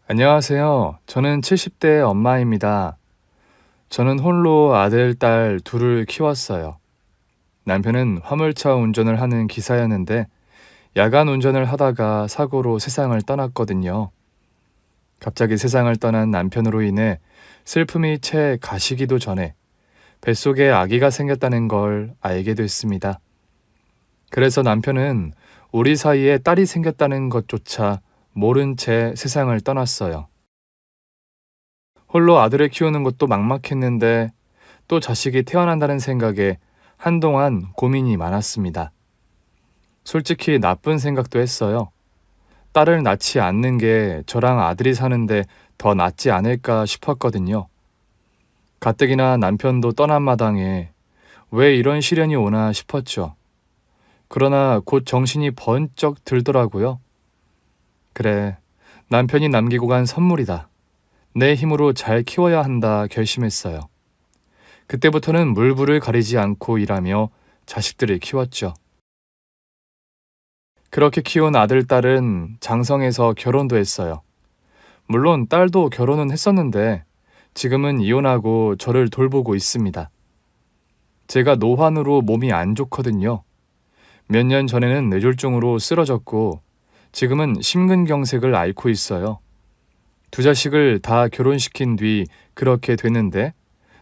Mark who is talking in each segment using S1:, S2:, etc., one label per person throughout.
S1: 안녕하세요. 저는 70대 엄마입니다. 저는 홀로 아들, 딸 둘을 키웠어요. 남편은 화물차 운전을 하는 기사였는데 야간 운전을 하다가 사고로 세상을 떠났거든요. 갑자기 세상을 떠난 남편으로 인해 슬픔이 채 가시기도 전에 뱃속에 아기가 생겼다는 걸 알게 됐습니다. 그래서 남편은 우리 사이에 딸이 생겼다는 것조차 모른 채 세상을 떠났어요. 홀로 아들을 키우는 것도 막막했는데 또 자식이 태어난다는 생각에 한동안 고민이 많았습니다. 솔직히 나쁜 생각도 했어요. 딸을 낳지 않는 게 저랑 아들이 사는데 더 낫지 않을까 싶었거든요. 가뜩이나 남편도 떠난 마당에 왜 이런 시련이 오나 싶었죠. 그러나 곧 정신이 번쩍 들더라고요. 그래, 남편이 남기고 간 선물이다. 내 힘으로 잘 키워야 한다 결심했어요. 그때부터는 물불을 가리지 않고 일하며 자식들을 키웠죠. 그렇게 키운 아들, 딸은 장성해서 결혼도 했어요. 물론 딸도 결혼은 했었는데 지금은 이혼하고 저를 돌보고 있습니다. 제가 노환으로 몸이 안 좋거든요. 몇 년 전에는 뇌졸중으로 쓰러졌고 지금은 심근경색을 앓고 있어요. 두 자식을 다 결혼시킨 뒤 그렇게 됐는데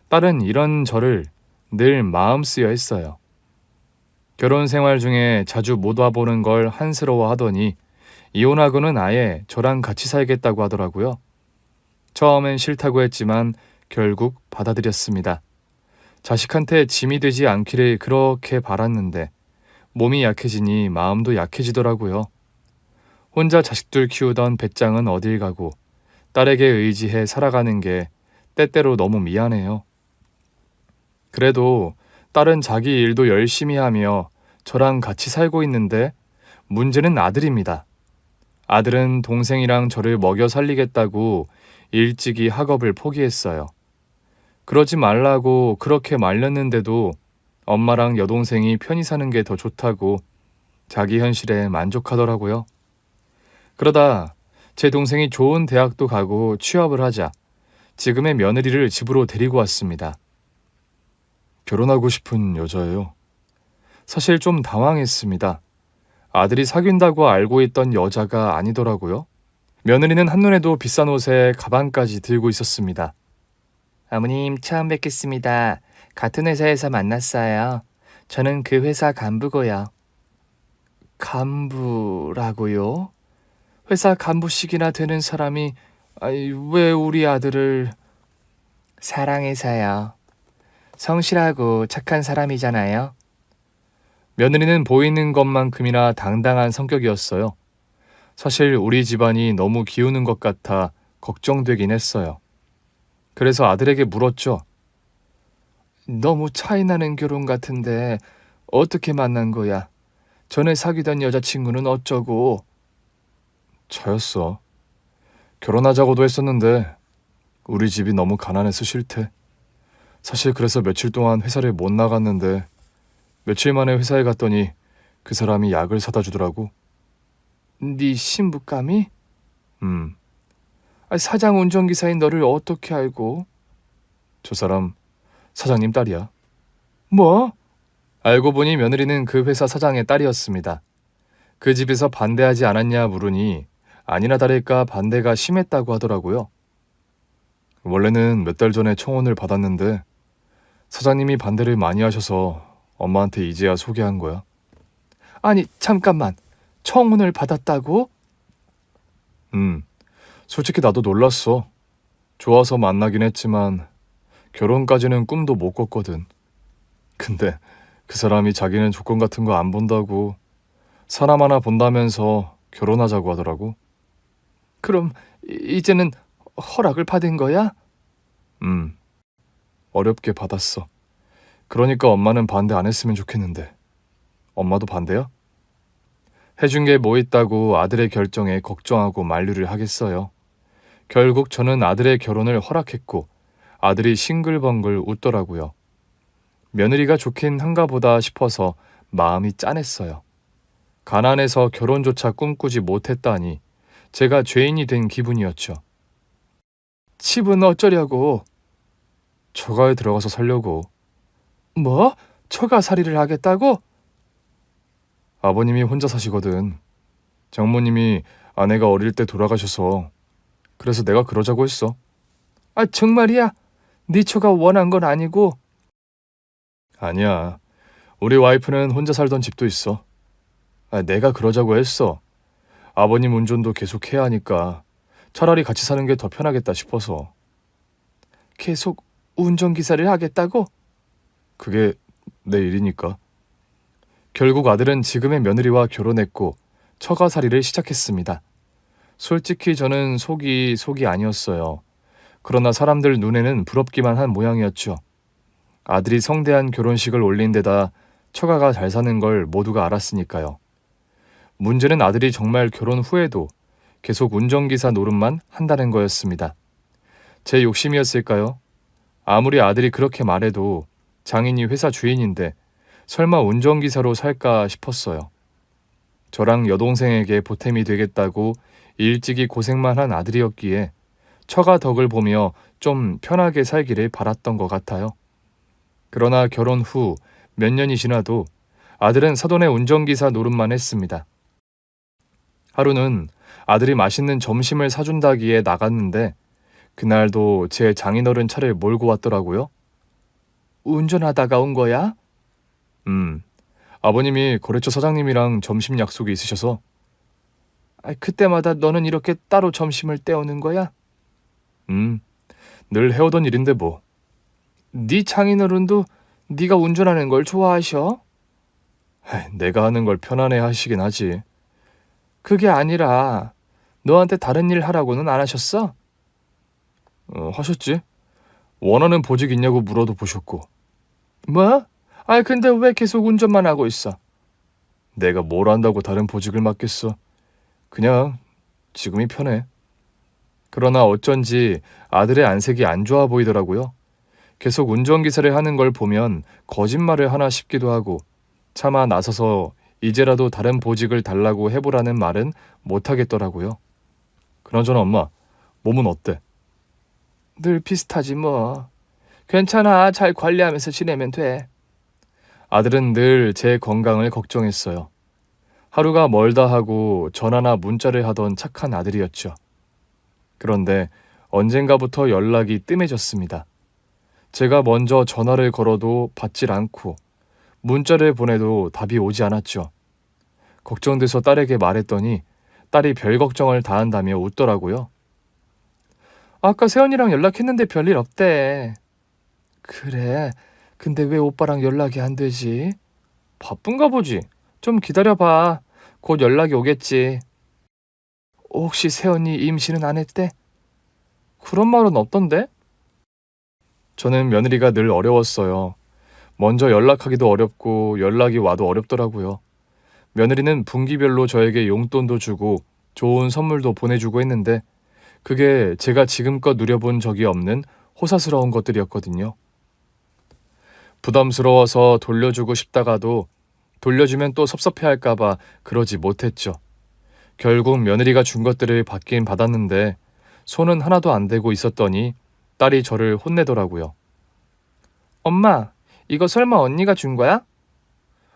S1: 딸은 이런 저를 늘 마음 쓰여 했어요. 결혼 생활 중에 자주 못 와보는 걸 한스러워 하더니 이혼하고는 아예 저랑 같이 살겠다고 하더라고요. 처음엔 싫다고 했지만 결국 받아들였습니다. 자식한테 짐이 되지 않기를 그렇게 바랐는데 몸이 약해지니 마음도 약해지더라고요. 혼자 자식들 키우던 배짱은 어딜 가고 딸에게 의지해 살아가는 게 때때로 너무 미안해요. 그래도 딸은 자기 일도 열심히 하며 저랑 같이 살고 있는데 문제는 아들입니다. 아들은 동생이랑 저를 먹여 살리겠다고 일찍이 학업을 포기했어요. 그러지 말라고 그렇게 말렸는데도 엄마랑 여동생이 편히 사는 게 더 좋다고 자기 현실에 만족하더라고요. 그러다 제 동생이 좋은 대학도 가고 취업을 하자 지금의 며느리를 집으로 데리고 왔습니다. 결혼하고 싶은 여자예요. 사실 좀 당황했습니다. 아들이 사귄다고 알고 있던 여자가 아니더라고요. 며느리는 한눈에도 비싼 옷에 가방까지 들고 있었습니다. 어머님, 처음 뵙겠습니다. 같은 회사에서 만났어요. 저는 그 회사 간부고요. 간부라고요? 회사 간부식이나 되는 사람이 왜 우리 아들을... 사랑해서요. 성실하고 착한 사람이잖아요. 며느리는 보이는 것만큼이나 당당한 성격이었어요. 사실 우리 집안이 너무 기우는 것 같아 걱정되긴 했어요. 그래서 아들에게 물었죠. 너무 차이나는 결혼 같은데 어떻게 만난 거야? 전에 사귀던 여자친구는 어쩌고? 저였어. 결혼하자고도 했었는데 우리 집이 너무 가난해서 싫대. 사실 그래서 며칠 동안 회사를 못 나갔는데 며칠 만에 회사에 갔더니 그 사람이 약을 사다 주더라고. 네 신부감이? 사장 운전기사인 너를 어떻게 알고? 저 사람 사장님 딸이야. 뭐? 알고 보니 며느리는 그 회사 사장의 딸이었습니다. 그 집에서 반대하지 않았냐 물으니 아니나 다를까 반대가 심했다고 하더라고요. 원래는 몇 달 전에 청혼을 받았는데 사장님이 반대를 많이 하셔서 엄마한테 이제야 소개한 거야. 아니, 잠깐만. 청혼을 받았다고? 솔직히 나도 놀랐어. 좋아서 만나긴 했지만 결혼까지는 꿈도 못 꿨거든. 근데 그 사람이 자기는 조건 같은 거 안 본다고 사람 하나 본다면서 결혼하자고 하더라고. 그럼 이제는 허락을 받은 거야? 어렵게 받았어. 그러니까 엄마는 반대 안 했으면 좋겠는데. 엄마도 반대야? 해준 게 뭐 있다고 아들의 결정에 걱정하고 만류를 하겠어요. 결국 저는 아들의 결혼을 허락했고 아들이 싱글벙글 웃더라고요. 며느리가 좋긴 한가 보다 싶어서 마음이 짠했어요. 가난해서 결혼조차 꿈꾸지 못했다니 제가 죄인이 된 기분이었죠. 집은 어쩌려고? 처가에 들어가서 살려고. 뭐? 처가살이를 하겠다고? 아버님이 혼자 사시거든. 장모님이 아내가 어릴 때 돌아가셔서 그래서 내가 그러자고 했어. 아, 정말이야? 네 처가 원한 건 아니고? 아니야. 우리 와이프는 혼자 살던 집도 있어. 아, 내가 그러자고 했어. 아버님 운전도 계속 해야 하니까 차라리 같이 사는 게 더 편하겠다 싶어서. 계속 운전기사를 하겠다고? 그게 내 일이니까. 결국 아들은 지금의 며느리와 결혼했고 처가살이를 시작했습니다. 솔직히 저는 속이 아니었어요. 그러나 사람들 눈에는 부럽기만 한 모양이었죠. 아들이 성대한 결혼식을 올린 데다 처가가 잘 사는 걸 모두가 알았으니까요. 문제는 아들이 정말 결혼 후에도 계속 운전기사 노릇만 한다는 거였습니다. 제 욕심이었을까요? 아무리 아들이 그렇게 말해도 장인이 회사 주인인데 설마 운전기사로 살까 싶었어요. 저랑 여동생에게 보탬이 되겠다고 일찍이 고생만 한 아들이었기에 처가 덕을 보며 좀 편하게 살기를 바랐던 것 같아요. 그러나 결혼 후 몇 년이 지나도 아들은 사돈의 운전기사 노릇만 했습니다. 하루는 아들이 맛있는 점심을 사준다기에 나갔는데 그날도 제 장인어른 차를 몰고 왔더라고요. 운전하다가 온 거야? 아버님이 거래처 사장님이랑 점심 약속이 있으셔서. 그때마다 너는 이렇게 따로 점심을 때우는 거야? 늘 해오던 일인데 뭐. 네 장인어른도 네가 운전하는 걸 좋아하셔? 내가 하는 걸 편안해 하시긴 하지. 그게 아니라 너한테 다른 일 하라고는 안 하셨어? 하셨지. 원하는 보직 있냐고 물어도 보셨고. 뭐? 근데 왜 계속 운전만 하고 있어? 내가 뭘 한다고 다른 보직을 맡겠어. 그냥 지금이 편해. 그러나 어쩐지 아들의 안색이 안 좋아 보이더라고요. 계속 운전기사를 하는 걸 보면 거짓말을 하나 싶기도 하고 차마 나서서 이제라도 다른 보직을 달라고 해보라는 말은 못하겠더라고요. 그나저나 엄마, 몸은 어때? 늘 비슷하지 뭐. 괜찮아. 잘 관리하면서 지내면 돼. 아들은 늘 제 건강을 걱정했어요. 하루가 멀다 하고 전화나 문자를 하던 착한 아들이었죠. 그런데 언젠가부터 연락이 뜸해졌습니다. 제가 먼저 전화를 걸어도 받질 않고 문자를 보내도 답이 오지 않았죠. 걱정돼서 딸에게 말했더니 딸이 별 걱정을 다 한다며 웃더라고요. 아까 세연이랑 연락했는데 별일 없대. 그래. 근데 왜 오빠랑 연락이 안 되지? 바쁜가 보지. 좀 기다려봐. 곧 연락이 오겠지. 혹시 세연이 임신은 안 했대? 그런 말은 없던데? 저는 며느리가 늘 어려웠어요. 먼저 연락하기도 어렵고 연락이 와도 어렵더라고요. 며느리는 분기별로 저에게 용돈도 주고 좋은 선물도 보내주고 했는데 그게 제가 지금껏 누려본 적이 없는 호사스러운 것들이었거든요. 부담스러워서 돌려주고 싶다가도 돌려주면 또 섭섭해할까봐 그러지 못했죠. 결국 며느리가 준 것들을 받긴 받았는데 손은 하나도 안 대고 있었더니 딸이 저를 혼내더라고요. 엄마, 이거 설마 언니가 준 거야?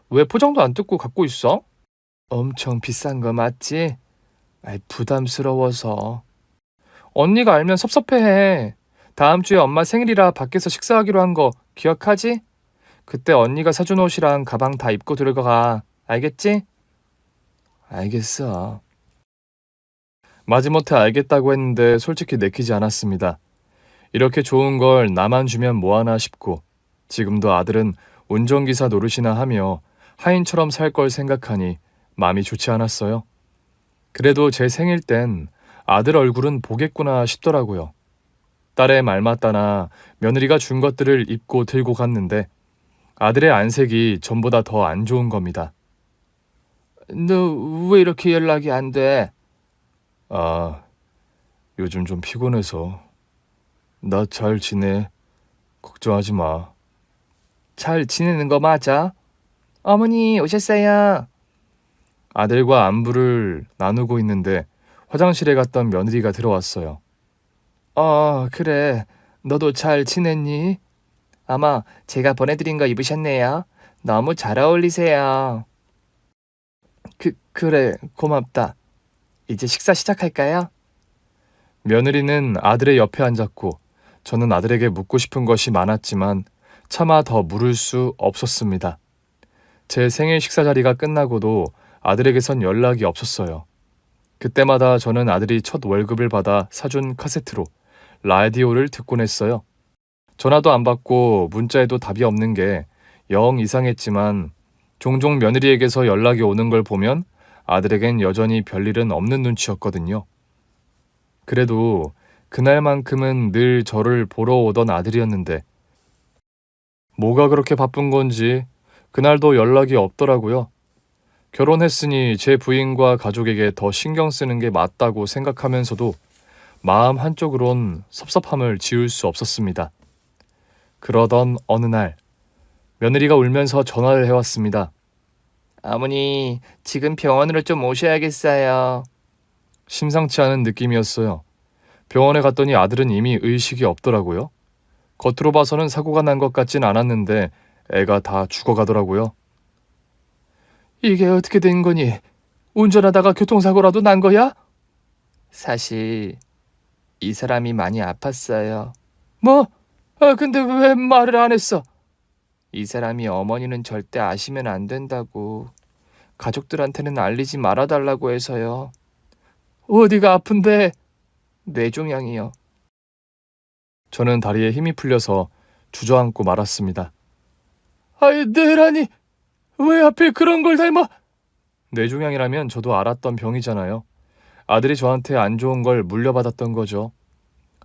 S1: 왜 포장도 안 뜯고 갖고 있어? 엄청 비싼 거 맞지? 부담스러워서. 언니가 알면 섭섭해해. 다음 주에 엄마 생일이라 밖에서 식사하기로 한 거 기억하지? 그때 언니가 사준 옷이랑 가방 다 입고 들어가. 알겠지? 알겠어. 마지못해 알겠다고 했는데 솔직히 내키지 않았습니다. 이렇게 좋은 걸 나만 주면 뭐하나 싶고 지금도 아들은 운전기사 노릇이나 하며 하인처럼 살 걸 생각하니 마음이 좋지 않았어요. 그래도 제 생일 땐 아들 얼굴은 보겠구나 싶더라고요. 딸의 말 맞다나 며느리가 준 것들을 입고 들고 갔는데 아들의 안색이 전보다 더 안 좋은 겁니다. 너 왜 이렇게 연락이 안 돼? 요즘 좀 피곤해서. 나 잘 지내. 걱정하지 마. 잘 지내는 거 맞아? 어머니 오셨어요. 아들과 안부를 나누고 있는데 화장실에 갔던 며느리가 들어왔어요. 그래. 너도 잘 지냈니? 어머, 제가 보내드린 거 입으셨네요. 너무 잘 어울리세요. 그래, 고맙다. 이제 식사 시작할까요? 며느리는 아들의 옆에 앉았고, 저는 아들에게 묻고 싶은 것이 많았지만 차마 더 물을 수 없었습니다. 제 생일 식사 자리가 끝나고도 아들에게선 연락이 없었어요. 그때마다 저는 아들이 첫 월급을 받아 사준 카세트로 라디오를 듣곤 했어요. 전화도 안 받고 문자에도 답이 없는 게 영 이상했지만 종종 며느리에게서 연락이 오는 걸 보면 아들에겐 여전히 별일은 없는 눈치였거든요. 그래도 그날만큼은 늘 저를 보러 오던 아들이었는데 뭐가 그렇게 바쁜 건지 그날도 연락이 없더라고요. 결혼했으니 제 부인과 가족에게 더 신경 쓰는 게 맞다고 생각하면서도 마음 한쪽으론 섭섭함을 지울 수 없었습니다. 그러던 어느 날 며느리가 울면서 전화를 해왔습니다. 어머니, 지금 병원으로 좀 오셔야겠어요. 심상치 않은 느낌이었어요. 병원에 갔더니 아들은 이미 의식이 없더라고요. 겉으로 봐서는 사고가 난 것 같진 않았는데 애가 다 죽어가더라고요. 이게 어떻게 된 거니? 운전하다가 교통사고라도 난 거야? 사실 이 사람이 많이 아팠어요. 뭐? 근데 왜 말을 안 했어? 이 사람이 어머니는 절대 아시면 안 된다고. 가족들한테는 알리지 말아달라고 해서요. 어디가 아픈데? 뇌종양이요. 저는 다리에 힘이 풀려서 주저앉고 말았습니다. 아이, 뇌라니! 왜 하필 그런 걸 닮아? 뇌종양이라면 저도 알았던 병이잖아요. 아들이 저한테 안 좋은 걸 물려받았던 거죠.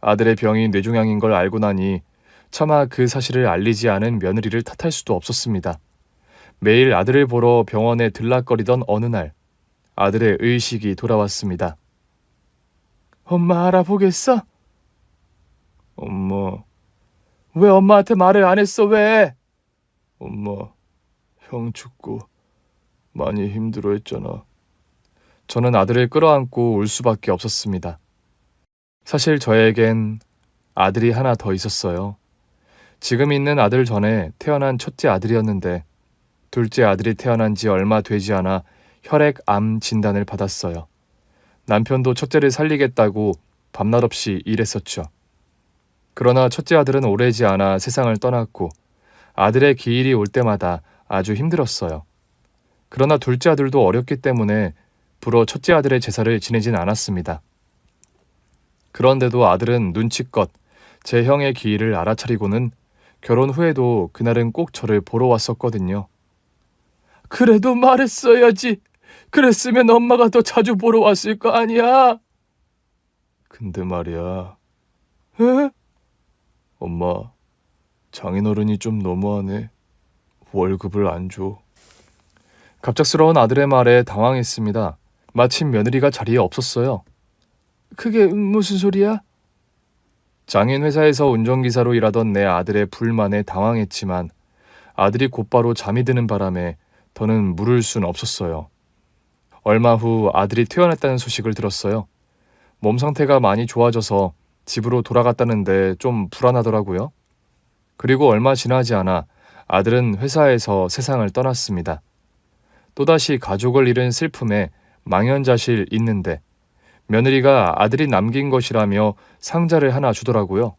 S1: 아들의 병이 뇌종양인 걸 알고 나니 차마 그 사실을 알리지 않은 며느리를 탓할 수도 없었습니다. 매일 아들을 보러 병원에 들락거리던 어느 날 아들의 의식이 돌아왔습니다. 엄마 알아보겠어? 엄마. 왜 엄마한테 말을 안 했어, 왜? 엄마, 형 죽고 많이 힘들어했잖아. 저는 아들을 끌어안고 울 수밖에 없었습니다. 사실 저에겐 아들이 하나 더 있었어요. 지금 있는 아들 전에 태어난 첫째 아들이었는데 둘째 아들이 태어난 지 얼마 되지 않아 혈액암 진단을 받았어요. 남편도 첫째를 살리겠다고 밤낮 없이 일했었죠. 그러나 첫째 아들은 오래지 않아 세상을 떠났고 아들의 기일이 올 때마다 아주 힘들었어요. 그러나 둘째 아들도 어렸기 때문에 불어 첫째 아들의 제사를 지내진 않았습니다. 그런데도 아들은 눈치껏 제 형의 기일을 알아차리고는 결혼 후에도 그날은 꼭 저를 보러 왔었거든요. 그래도 말했어야지. 그랬으면 엄마가 더 자주 보러 왔을 거 아니야. 근데 말이야. 에? 엄마, 장인어른이 좀 너무하네. 월급을 안 줘. 갑작스러운 아들의 말에 당황했습니다. 마침 며느리가 자리에 없었어요. 그게 무슨 소리야? 장인 회사에서 운전기사로 일하던 내 아들의 불만에 당황했지만 아들이 곧바로 잠이 드는 바람에 더는 물을 순 없었어요. 얼마 후 아들이 퇴원했다는 소식을 들었어요. 몸 상태가 많이 좋아져서 집으로 돌아갔다는데 좀 불안하더라고요. 그리고 얼마 지나지 않아 아들은 회사에서 세상을 떠났습니다. 또다시 가족을 잃은 슬픔에 망연자실 있는데 며느리가 아들이 남긴 것이라며 상자를 하나 주더라고요.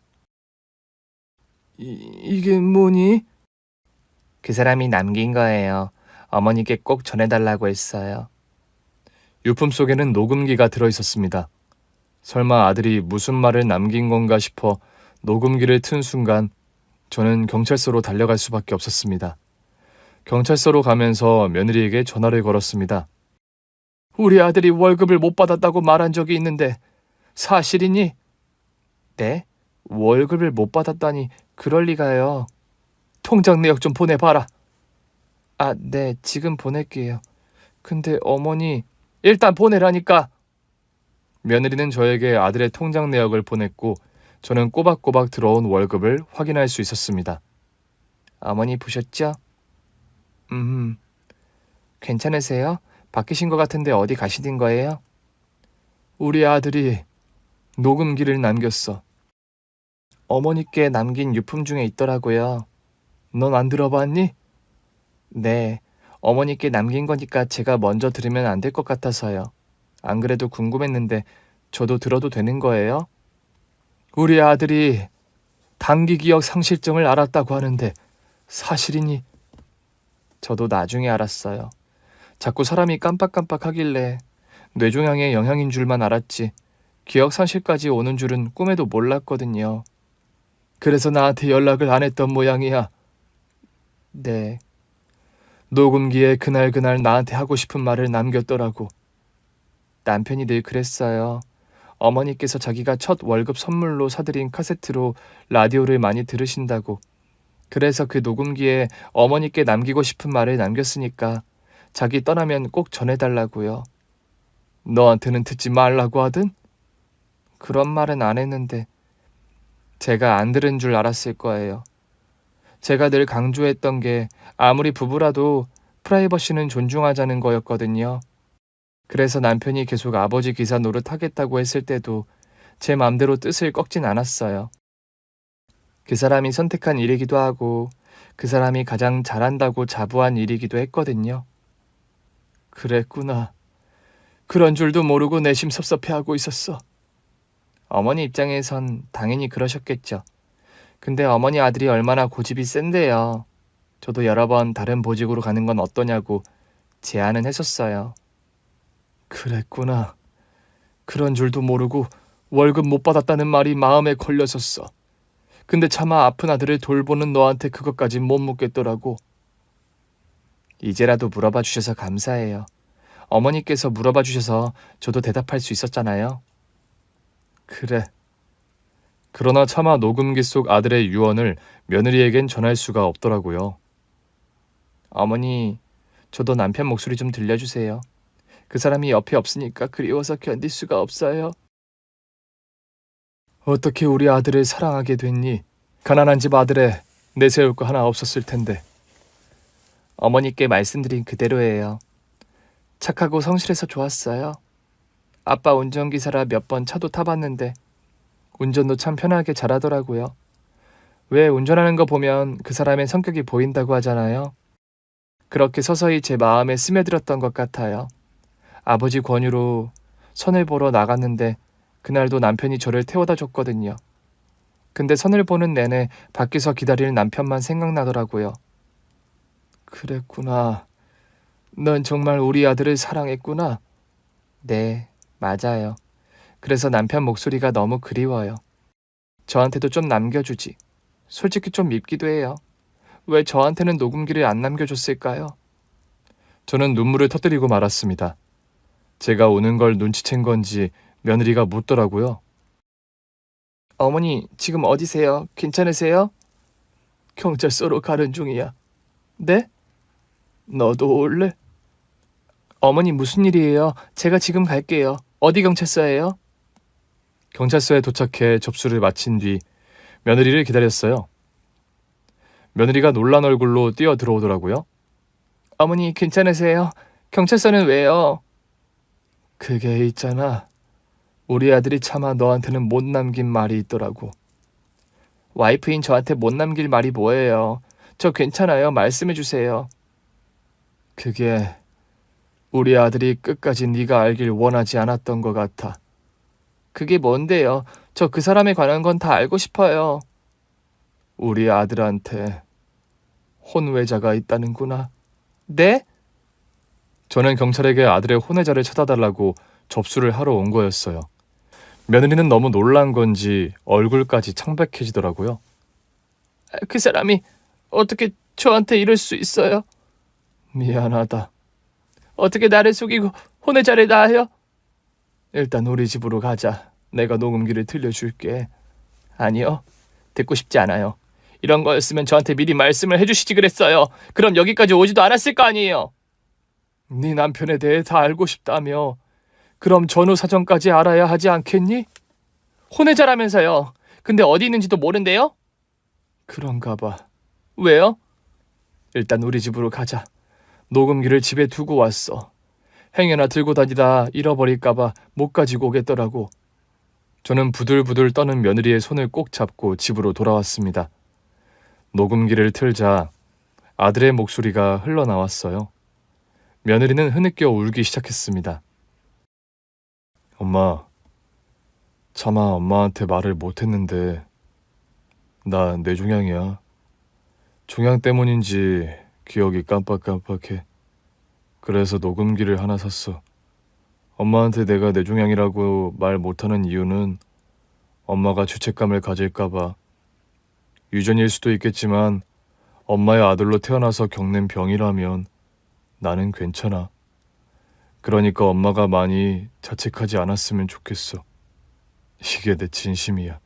S1: 이게 뭐니? 그 사람이 남긴 거예요. 어머니께 꼭 전해달라고 했어요. 유품 속에는 녹음기가 들어있었습니다. 설마 아들이 무슨 말을 남긴 건가 싶어 녹음기를 튼 순간 저는 경찰서로 달려갈 수밖에 없었습니다. 경찰서로 가면서 며느리에게 전화를 걸었습니다. 우리 아들이 월급을 못 받았다고 말한 적이 있는데 사실이니? 네? 월급을 못 받았다니 그럴 리가요. 통장 내역 좀 보내봐라. 아, 네, 지금 보낼게요. 근데 어머니, 일단 보내라니까. 며느리는 저에게 아들의 통장 내역을 보냈고 저는 꼬박꼬박 들어온 월급을 확인할 수 있었습니다. 어머니 보셨죠? 괜찮으세요? 바뀌신 것 같은데 어디 가시는 거예요? 우리 아들이 녹음기를 남겼어. 어머니께 남긴 유품 중에 있더라고요. 넌 안 들어봤니? 네, 어머니께 남긴 거니까 제가 먼저 들으면 안 될 것 같아서요. 안 그래도 궁금했는데 저도 들어도 되는 거예요? 우리 아들이 단기 기억 상실증을 앓았다고 하는데 사실이니? 저도 나중에 알았어요. 자꾸 사람이 깜빡깜빡하길래 뇌종양의 영향인 줄만 알았지 기억 상실까지 오는 줄은 꿈에도 몰랐거든요. 그래서 나한테 연락을 안 했던 모양이야. 네. 녹음기에 그날 나한테 하고 싶은 말을 남겼더라고. 남편이 늘 그랬어요. 어머니께서 자기가 첫 월급 선물로 사드린 카세트로 라디오를 많이 들으신다고. 그래서 그 녹음기에 어머니께 남기고 싶은 말을 남겼으니까 자기 떠나면 꼭 전해달라고요. 너한테는 듣지 말라고 하든? 그런 말은 안 했는데 제가 안 들은 줄 알았을 거예요. 제가 늘 강조했던 게 아무리 부부라도 프라이버시는 존중하자는 거였거든요. 그래서 남편이 계속 아버지 기사 노릇하겠다고 했을 때도 제 맘대로 뜻을 꺾진 않았어요. 그 사람이 선택한 일이기도 하고 그 사람이 가장 잘한다고 자부한 일이기도 했거든요. 그랬구나. 그런 줄도 모르고 내심 섭섭해하고 있었어. 어머니 입장에선 당연히 그러셨겠죠. 근데 어머니 아들이 얼마나 고집이 센데요. 저도 여러 번 다른 보직으로 가는 건 어떠냐고 제안은 했었어요. 그랬구나. 그런 줄도 모르고 월급 못 받았다는 말이 마음에 걸렸었어. 근데 차마 아픈 아들을 돌보는 너한테 그것까진 못 묻겠더라고. 이제라도 물어봐 주셔서 감사해요. 어머니께서 물어봐 주셔서 저도 대답할 수 있었잖아요. 그래. 그러나 차마 녹음기 속 아들의 유언을 며느리에겐 전할 수가 없더라고요. 어머니, 저도 남편 목소리 좀 들려주세요. 그 사람이 옆에 없으니까 그리워서 견딜 수가 없어요. 어떻게 우리 아들을 사랑하게 됐니? 가난한 집 아들에 내세울 거 하나 없었을 텐데. 어머니께 말씀드린 그대로예요. 착하고 성실해서 좋았어요. 아빠 운전기사라 몇 번 차도 타봤는데 운전도 참 편하게 잘하더라고요. 왜 운전하는 거 보면 그 사람의 성격이 보인다고 하잖아요. 그렇게 서서히 제 마음에 스며들었던 것 같아요. 아버지 권유로 선을 보러 나갔는데 그날도 남편이 저를 태워다 줬거든요. 근데 선을 보는 내내 밖에서 기다릴 남편만 생각나더라고요. 그랬구나. 넌 정말 우리 아들을 사랑했구나. 네, 맞아요. 그래서 남편 목소리가 너무 그리워요. 저한테도 좀 남겨주지. 솔직히 좀 밉기도 해요. 왜 저한테는 녹음기를 안 남겨줬을까요? 저는 눈물을 터뜨리고 말았습니다. 제가 우는 걸 눈치챈 건지 며느리가 묻더라고요. 어머니, 지금 어디세요? 괜찮으세요? 경찰서로 가는 중이야. 네? 너도 올래? 어머니 무슨 일이에요? 제가 지금 갈게요. 어디 경찰서예요? 경찰서에 도착해 접수를 마친 뒤 며느리를 기다렸어요. 며느리가 놀란 얼굴로 뛰어 들어오더라고요. 어머니 괜찮으세요? 경찰서는 왜요? 그게 있잖아. 우리 아들이 차마 너한테는 못 남긴 말이 있더라고. 와이프인 저한테 못 남길 말이 뭐예요? 저 괜찮아요. 말씀해 주세요. 그게 우리 아들이 끝까지 네가 알길 원하지 않았던 것 같아. 그게 뭔데요? 저 그 사람에 관한 건 다 알고 싶어요. 우리 아들한테 혼외자가 있다는구나. 네? 저는 경찰에게 아들의 혼외자를 찾아달라고 접수를 하러 온 거였어요. 며느리는 너무 놀란 건지 얼굴까지 창백해지더라고요. 그 사람이 어떻게 저한테 이럴 수 있어요? 미안하다. 어떻게 나를 속이고 혼외자를 낳아요? 일단 우리 집으로 가자. 내가 녹음기를 들려줄게. 아니요. 듣고 싶지 않아요. 이런 거였으면 저한테 미리 말씀을 해주시지 그랬어요. 그럼 여기까지 오지도 않았을 거 아니에요. 네 남편에 대해 다 알고 싶다며. 그럼 전후 사정까지 알아야 하지 않겠니? 혼외자라면서요. 근데 어디 있는지도 모른대요? 그런가 봐. 왜요? 일단 우리 집으로 가자. 녹음기를 집에 두고 왔어. 행여나 들고 다니다 잃어버릴까 봐 못 가지고 오겠더라고. 저는 부들부들 떠는 며느리의 손을 꼭 잡고 집으로 돌아왔습니다. 녹음기를 틀자 아들의 목소리가 흘러나왔어요. 며느리는 흐느껴 울기 시작했습니다. 엄마, 차마 엄마한테 말을 못했는데 나 뇌종양이야. 종양 때문인지 기억이 깜빡깜빡해. 그래서 녹음기를 하나 샀어. 엄마한테 내가 뇌종양이라고 말 못하는 이유는 엄마가 죄책감을 가질까봐. 유전일 수도 있겠지만 엄마의 아들로 태어나서 겪는 병이라면 나는 괜찮아. 그러니까 엄마가 많이 자책하지 않았으면 좋겠어. 이게 내 진심이야.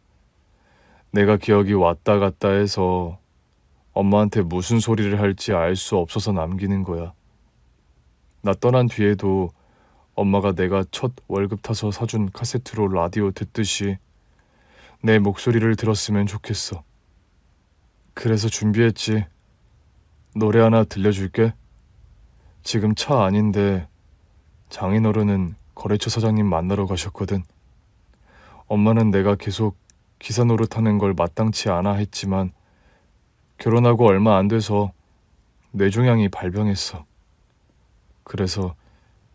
S1: 내가 기억이 왔다 갔다 해서 엄마한테 무슨 소리를 할지 알 수 없어서 남기는 거야. 나 떠난 뒤에도 엄마가 내가 첫 월급 타서 사준 카세트로 라디오 듣듯이 내 목소리를 들었으면 좋겠어. 그래서 준비했지. 노래 하나 들려줄게. 지금 차 아닌데 장인어른은 거래처 사장님 만나러 가셨거든. 엄마는 내가 계속 기사 노릇하는 걸 마땅치 않아 했지만 결혼하고 얼마 안 돼서 뇌종양이 발병했어. 그래서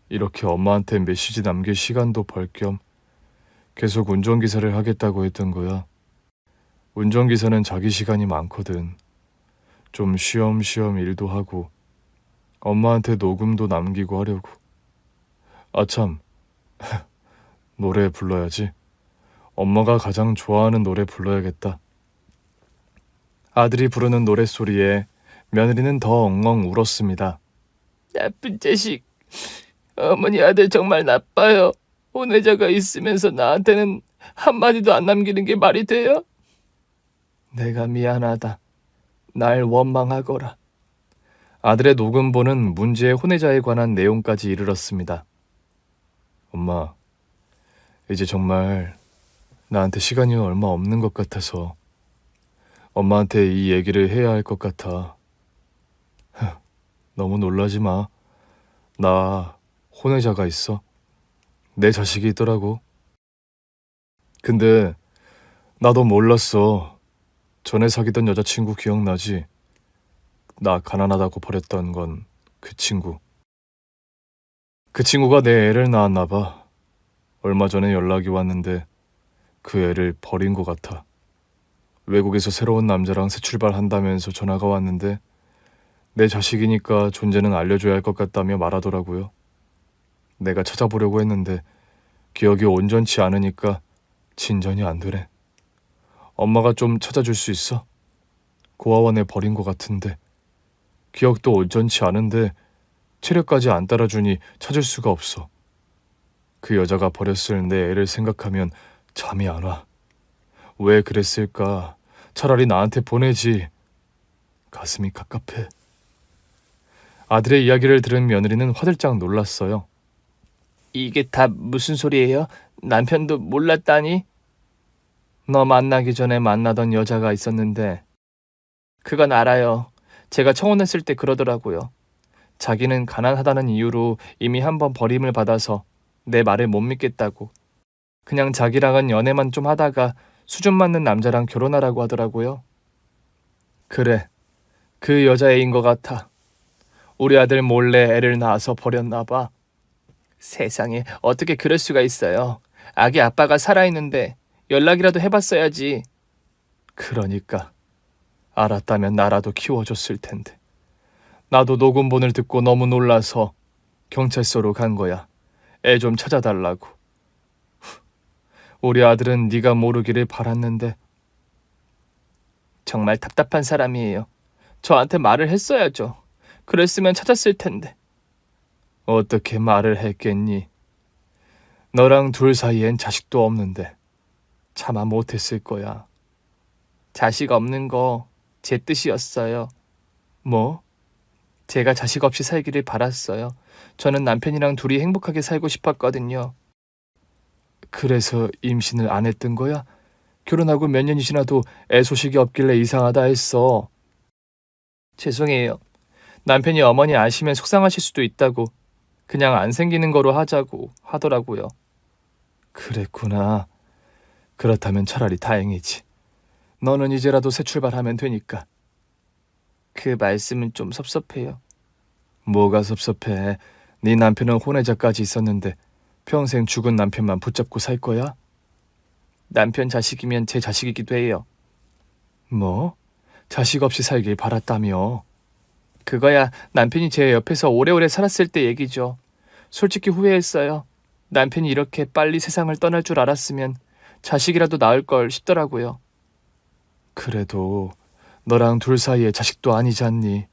S1: 이렇게 엄마한테 메시지 남길 시간도 벌 겸 계속 운전기사를 하겠다고 했던 거야. 운전기사는 자기 시간이 많거든. 좀 쉬엄쉬엄 일도 하고 엄마한테 녹음도 남기고 하려고. 아참, 노래 불러야지. 엄마가 가장 좋아하는 노래 불러야겠다. 아들이 부르는 노랫소리에 며느리는 더 엉엉 울었습니다. 나쁜 자식. 어머니 아들 정말 나빠요. 혼외자가 있으면서 나한테는 한마디도 안 남기는 게 말이 돼요? 내가 미안하다. 날 원망하거라. 아들의 녹음본은 문제의 혼외자에 관한 내용까지 이르렀습니다. 엄마, 이제 정말 나한테 시간이 얼마 없는 것 같아서 엄마한테 이 얘기를 해야 할 것 같아. 너무 놀라지 마. 나 혼외자가 있어. 내 자식이 있더라고. 근데 나도 몰랐어. 전에 사귀던 여자친구 기억나지? 나 가난하다고 버렸던 건 그 친구. 그 친구가 내 애를 낳았나 봐. 얼마 전에 연락이 왔는데 그 애를 버린 것 같아. 외국에서 새로운 남자랑 새 출발한다면서 전화가 왔는데 내 자식이니까 존재는 알려줘야 할 것 같다며 말하더라고요. 내가 찾아보려고 했는데 기억이 온전치 않으니까 진전이 안 되네. 엄마가 좀 찾아줄 수 있어? 고아원에 버린 것 같은데 기억도 온전치 않은데 체력까지 안 따라주니 찾을 수가 없어. 그 여자가 버렸을 내 애를 생각하면 잠이 안 와. 왜 그랬을까? 차라리 나한테 보내지. 가슴이 갑갑해. 아들의 이야기를 들은 며느리는 화들짝 놀랐어요. 이게 다 무슨 소리예요? 남편도 몰랐다니? 너 만나기 전에 만나던 여자가 있었는데 그건 알아요. 제가 청혼했을 때 그러더라고요. 자기는 가난하다는 이유로 이미 한번 버림을 받아서 내 말을 못 믿겠다고. 그냥 자기랑은 연애만 좀 하다가 수준 맞는 남자랑 결혼하라고 하더라고요. 그래, 그 여자애인 것 같아. 우리 아들 몰래 애를 낳아서 버렸나 봐. 세상에 어떻게 그럴 수가 있어요. 아기 아빠가 살아있는데 연락이라도 해봤어야지. 그러니까 알았다면 나라도 키워줬을 텐데. 나도 녹음본을 듣고 너무 놀라서 경찰서로 간 거야. 애 좀 찾아달라고. 우리 아들은 네가 모르기를 바랐는데. 정말 답답한 사람이에요. 저한테 말을 했어야죠. 그랬으면 찾았을 텐데. 어떻게 말을 했겠니? 너랑 둘 사이엔 자식도 없는데 차마 못했을 거야. 자식 없는 거 제 뜻이었어요. 뭐? 제가 자식 없이 살기를 바랐어요. 저는 남편이랑 둘이 행복하게 살고 싶었거든요. 그래서 임신을 안 했던 거야? 결혼하고 몇 년이 지나도 애 소식이 없길래 이상하다 했어. 죄송해요. 남편이 어머니 아시면 속상하실 수도 있다고 그냥 안 생기는 거로 하자고 하더라고요. 그랬구나. 그렇다면 차라리 다행이지. 너는 이제라도 새 출발하면 되니까. 그 말씀은 좀 섭섭해요. 뭐가 섭섭해? 네 남편은 혼외자까지 있었는데 평생 죽은 남편만 붙잡고 살 거야? 남편 자식이면 제 자식이기도 해요. 뭐? 자식 없이 살길 바랐다며? 그거야 남편이 제 옆에서 오래오래 살았을 때 얘기죠. 솔직히 후회했어요. 남편이 이렇게 빨리 세상을 떠날 줄 알았으면 자식이라도 낳을 걸 싶더라고요. 그래도 너랑 둘 사이에 자식도 아니잖니.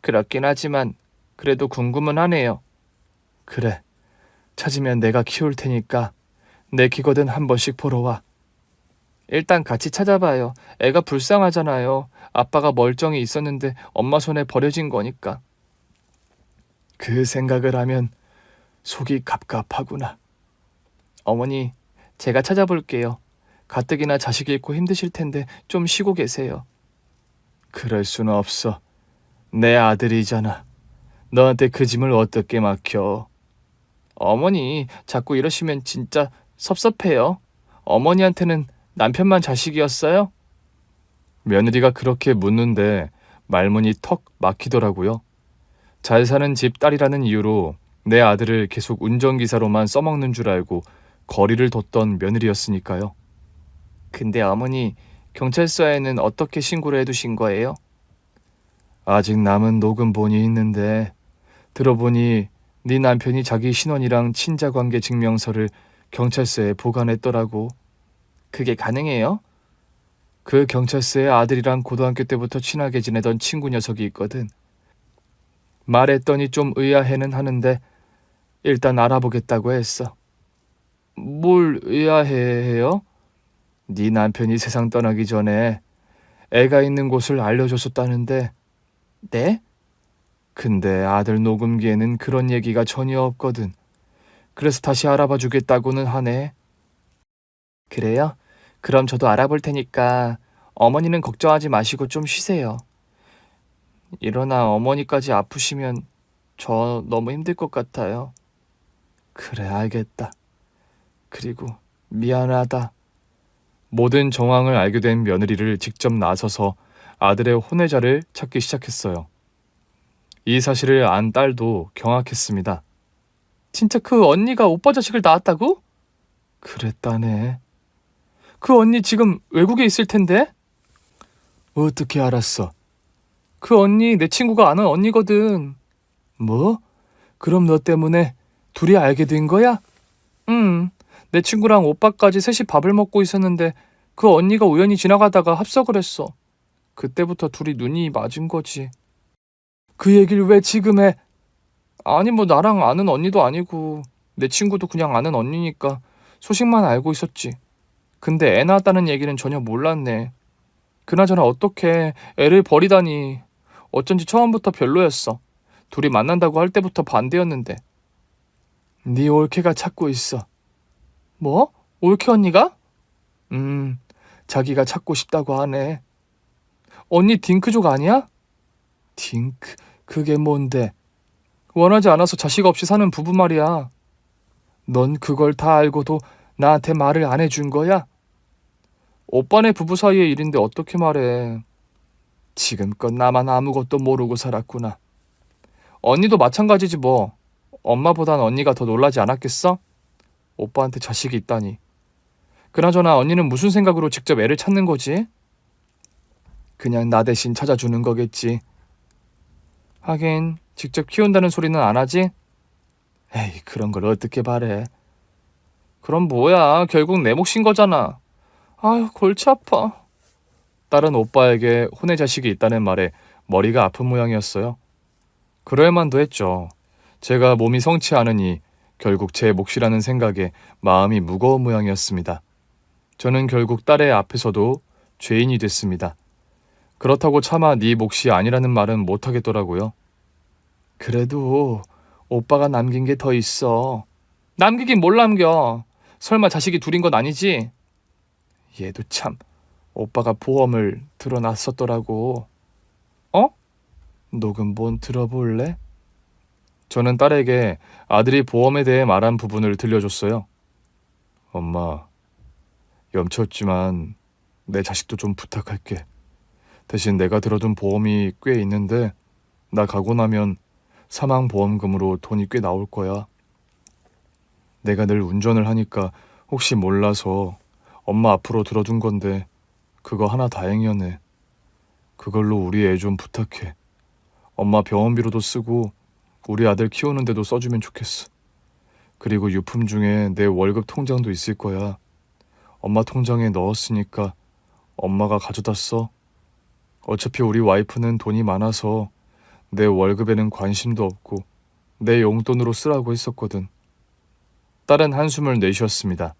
S1: 그렇긴 하지만 그래도 궁금은 하네요. 그래, 찾으면 내가 키울 테니까 내 키거든 한 번씩 보러 와. 일단 같이 찾아봐요. 애가 불쌍하잖아요. 아빠가 멀쩡히 있었는데 엄마 손에 버려진 거니까. 그 생각을 하면 속이 갑갑하구나. 어머니, 제가 찾아볼게요. 가뜩이나 자식 잃고 힘드실 텐데 좀 쉬고 계세요. 그럴 수는 없어. 내 아들이잖아. 너한테 그 짐을 어떻게 맡겨? 어머니, 자꾸 이러시면 진짜 섭섭해요. 어머니한테는 남편만 자식이었어요? 며느리가 그렇게 묻는데 말문이 턱 막히더라고요. 잘 사는 집 딸이라는 이유로 내 아들을 계속 운전기사로만 써먹는 줄 알고 거리를 뒀던 며느리였으니까요. 근데 어머니, 경찰서에는 어떻게 신고를 해두신 거예요? 아직 남은 녹음본이 있는데 들어보니 네 남편이 자기 신원이랑 친자관계 증명서를 경찰서에 보관했더라고. 그게 가능해요? 그 경찰서에 아들이랑 고등학교 때부터 친하게 지내던 친구 녀석이 있거든. 말했더니 좀 의아해는 하는데 일단 알아보겠다고 했어. 뭘 의아해해요? 네 남편이 세상 떠나기 전에 애가 있는 곳을 알려줬었다는데. 네? 근데 아들 녹음기에는 그런 얘기가 전혀 없거든. 그래서 다시 알아봐 주겠다고는 하네. 그래요? 그럼 저도 알아볼 테니까 어머니는 걱정하지 마시고 좀 쉬세요. 일어나 어머니까지 아프시면 저 너무 힘들 것 같아요. 그래, 알겠다. 그리고 미안하다. 모든 정황을 알게 된 며느리를 직접 나서서 아들의 혼외자를 찾기 시작했어요. 이 사실을 안 딸도 경악했습니다. 진짜 그 언니가 오빠 자식을 낳았다고? 그랬다네. 그 언니 지금 외국에 있을 텐데? 어떻게 알았어? 그 언니 내 친구가 아는 언니거든. 뭐? 그럼 너 때문에 둘이 알게 된 거야? 응. 내 친구랑 오빠까지 셋이 밥을 먹고 있었는데 그 언니가 우연히 지나가다가 합석을 했어. 그때부터 둘이 눈이 맞은 거지. 그 얘기를 왜 지금 해? 아니 뭐 나랑 아는 언니도 아니고 내 친구도 그냥 아는 언니니까 소식만 알고 있었지. 근데 애 낳았다는 얘기는 전혀 몰랐네. 그나저나 어떻게 애를 버리다니. 어쩐지 처음부터 별로였어. 둘이 만난다고 할 때부터 반대였는데. 네 올케가 찾고 있어. 뭐? 올케 언니가? 자기가 찾고 싶다고 하네. 언니 딩크족 아니야? 딩크, 그게 뭔데? 원하지 않아서 자식 없이 사는 부부 말이야. 넌 그걸 다 알고도 나한테 말을 안 해준 거야? 오빠네 부부 사이의 일인데 어떻게 말해. 지금껏 나만 아무것도 모르고 살았구나. 언니도 마찬가지지 뭐. 엄마보단 언니가 더 놀라지 않았겠어? 오빠한테 자식이 있다니. 그나저나 언니는 무슨 생각으로 직접 애를 찾는 거지? 그냥 나 대신 찾아주는 거겠지. 하긴 직접 키운다는 소리는 안 하지? 에이, 그런 걸 어떻게 바래. 그럼 뭐야, 결국 내 몫인 거잖아. 아유, 골치 아파. 딸은 오빠에게 혼외 자식이 있다는 말에 머리가 아픈 모양이었어요. 그럴 만도 했죠. 제가 몸이 성치 않으니 결국 제 몫이라는 생각에 마음이 무거운 모양이었습니다. 저는 결국 딸의 앞에서도 죄인이 됐습니다. 그렇다고 차마 네 몫이 아니라는 말은 못하겠더라고요. 그래도 오빠가 남긴 게 더 있어. 남기긴 뭘 남겨. 설마 자식이 둘인 건 아니지? 얘도 참, 오빠가 보험을 들어놨었더라고. 어? 녹음본 들어볼래? 저는 딸에게 아들이 보험에 대해 말한 부분을 들려줬어요. 엄마, 염치없지만 내 자식도 좀 부탁할게. 대신 내가 들어둔 보험이 꽤 있는데 나 가고 나면 사망보험금으로 돈이 꽤 나올 거야. 내가 늘 운전을 하니까 혹시 몰라서 엄마 앞으로 들어둔 건데 그거 하나 다행이었네. 그걸로 우리 애 좀 부탁해. 엄마 병원비로도 쓰고 우리 아들 키우는데도 써주면 좋겠어. 그리고 유품 중에 내 월급 통장도 있을 거야. 엄마 통장에 넣었으니까 엄마가 가져다 써. 어차피 우리 와이프는 돈이 많아서 내 월급에는 관심도 없고 내 용돈으로 쓰라고 했었거든. 딸은 한숨을 내쉬었습니다.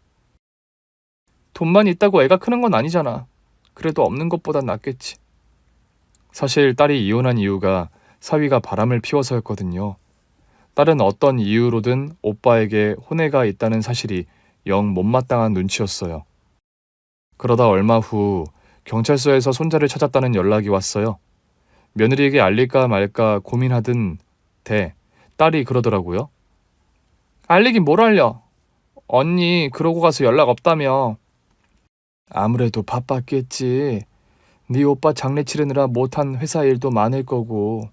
S1: 돈만 있다고 애가 크는 건 아니잖아. 그래도 없는 것보단 낫겠지. 사실 딸이 이혼한 이유가 사위가 바람을 피워서였거든요. 딸은 어떤 이유로든 오빠에게 혼외가 있다는 사실이 영 못마땅한 눈치였어요. 그러다 얼마 후 경찰서에서 손자를 찾았다는 연락이 왔어요. 며느리에게 알릴까 말까 고민하던 딸이 그러더라고요. 알리긴 뭘 알려. 언니 그러고 가서 연락 없다며. 아무래도 바빴겠지. 네 오빠 장례 치르느라 못한 회사 일도 많을 거고.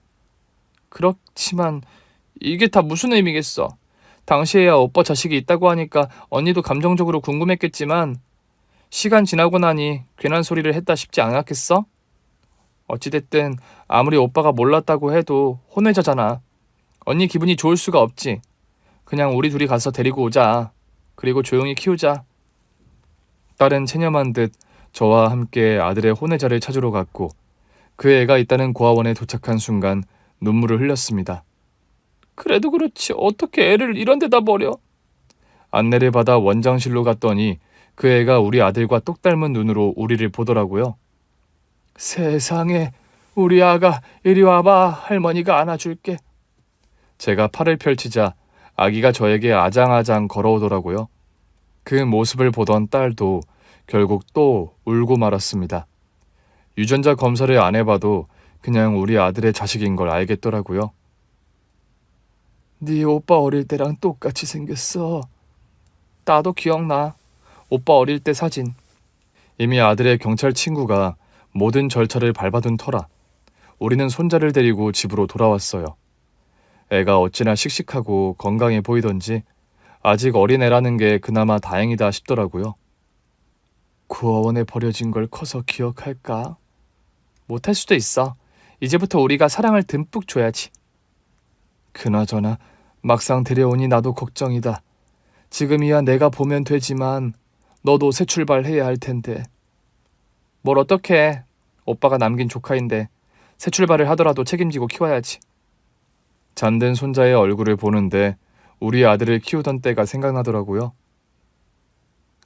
S1: 그렇지만 이게 다 무슨 의미겠어. 당시에야 오빠 자식이 있다고 하니까 언니도 감정적으로 궁금했겠지만 시간 지나고 나니 괜한 소리를 했다 싶지 않았겠어? 어찌됐든 아무리 오빠가 몰랐다고 해도 혼외자잖아. 언니 기분이 좋을 수가 없지. 그냥 우리 둘이 가서 데리고 오자. 그리고 조용히 키우자. 딸은 체념한 듯 저와 함께 아들의 혼외자를 찾으러 갔고 그 애가 있다는 고아원에 도착한 순간 눈물을 흘렸습니다. 그래도 그렇지 어떻게 애를 이런 데다 버려? 안내를 받아 원장실로 갔더니 그 애가 우리 아들과 똑 닮은 눈으로 우리를 보더라고요. 세상에 우리 아가 이리 와봐. 할머니가 안아줄게. 제가 팔을 펼치자 아기가 저에게 아장아장 걸어오더라고요. 그 모습을 보던 딸도 결국 또 울고 말았습니다. 유전자 검사를 안 해봐도 그냥 우리 아들의 자식인 걸 알겠더라고요. 네 오빠 어릴 때랑 똑같이 생겼어. 나도 기억나. 오빠 어릴 때 사진. 이미 아들의 경찰 친구가 모든 절차를 밟아둔 터라 우리는 손자를 데리고 집으로 돌아왔어요. 애가 어찌나 씩씩하고 건강해 보이던지 아직 어린애라는 게 그나마 다행이다 싶더라고요. 고아원에 버려진 걸 커서 기억할까? 못할 수도 있어. 이제부터 우리가 사랑을 듬뿍 줘야지. 그나저나 막상 데려오니 나도 걱정이다. 지금이야 내가 보면 되지만 너도 새 출발해야 할 텐데. 뭘 어떡해. 오빠가 남긴 조카인데 새 출발을 하더라도 책임지고 키워야지. 잠든 손자의 얼굴을 보는데 우리 아들을 키우던 때가 생각나더라고요.